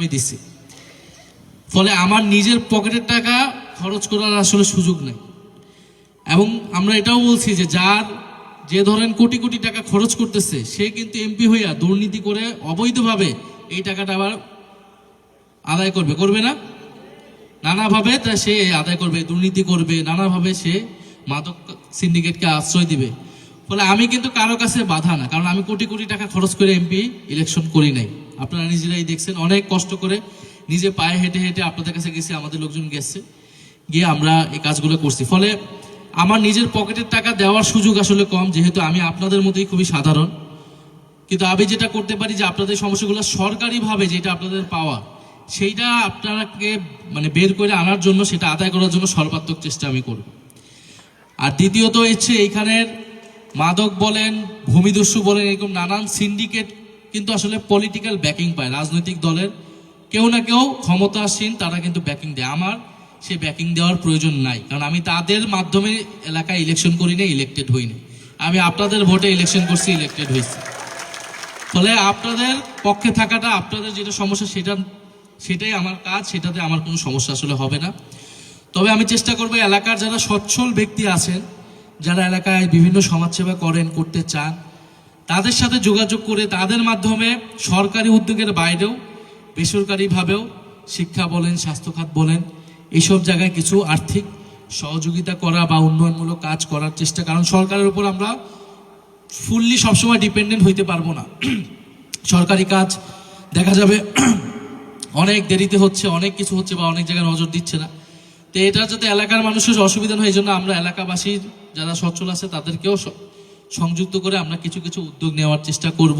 আমি দিছি। ফলে আমার নিজের পকেটের টাকা খরচ করার আসলে সুযোগ নেই। এবং আমরা এটাও বলছি যে যে ধরেন কোটি কোটি টাকা খরচ করতেছে সে কিন্তু এমপি হইয়া দুর্নীতি করে অবৈধভাবে এই টাকাটা আবার আদায় করবে না, নানাভাবে তা সে আদায় করবে, দুর্নীতি করবে, নানাভাবে সে মাদক সিন্ডিকেটকে আশ্রয় দিবে। ফলে আমি কিন্তু কারো কাছে বাধা না, কারণ আমি কোটি কোটি টাকা খরচ করে এমপি ইলেকশন করি নাই। আপনারা নিজেরাই দেখছেন, অনেক কষ্ট করে নিজে পায়ে হেঁটে হেঁটে আপনাদের কাছে গেছি, আমাদের লোকজন গেছে, গিয়ে আমরা এই কাজগুলো করছি। ফলে আমার নিজের পকেটের টাকা দেওয়ার সুযোগ আসলে কম, যেহেতু আমি আপনাদের মতোই খুবই সাধারণ। কিন্তু আমি যেটা করতে পারি যে আপনাদের সমস্যাগুলো সরকারিভাবে যেটা আপনাদের পাওয়া সেইটা আপনাকে বের করে আনার জন্য, সেটা আদায় করার জন্য সর্বাত্মক চেষ্টা আমি করব। আর দ্বিতীয়ত হচ্ছে এইখানের মাদক বলেন, ভূমিদস্যু বলেন, এরকম নানান সিন্ডিকেট কিন্তু আসলে পলিটিক্যাল ব্যাকিং পায়। রাজনৈতিক দলের কেউ না কেউ ক্ষমতাসীন তারা কিন্তু ব্যাকিং দেয়। আমার সে ব্যাকিং দেওয়ার প্রয়োজন নাই, কারণ আমি তাদের মাধ্যমে এলাকায় ইলেকশন করি না, ইলেক্টেড হইনি। আমি আপনাদের ভোটে ইলেকশন করছি, ইলেক্টেড হয়েছি। ফলে আপনাদের পক্ষে থাকাটা, আপনাদের যেটা সমস্যা সেটাই আমার কাজ, সেটাতে আমার কোনো সমস্যা আসলে হবে না। তবে আমি চেষ্টা করবো এলাকার যারা সচ্ছল ব্যক্তি আছেন, যারা এলাকায় বিভিন্ন সমাজসেবা করতে চান, তাদের সাথে যোগাযোগ করে তাদের মাধ্যমে সরকারি উদ্যোগের বাইরেও বেসরকারিভাবেও শিক্ষা বলেন, স্বাস্থ্যখাত বলেন, এইসব জায়গায় কিছু আর্থিক সহযোগিতা করা বা উন্নয়নমূলক কাজ করার চেষ্টা। কারণ সরকারের উপর আমরা ফুললি সবসময় ডিপেন্ডেন্ট হইতে পারবো না। সরকারি কাজ দেখা যাবে অনেক দেরিতে হচ্ছে, অনেক কিছু হচ্ছে বা অনেক জায়গায় নজর দিচ্ছে না। তো এটা যাতে এলাকার মানুষের অসুবিধা হয়, এই জন্য আমরা এলাকাবাসীর যারা সচ্ছল আছে তাদেরকেও সংযুক্ত করে আমরা কিছু কিছু উদ্যোগ নেওয়ার চেষ্টা করব।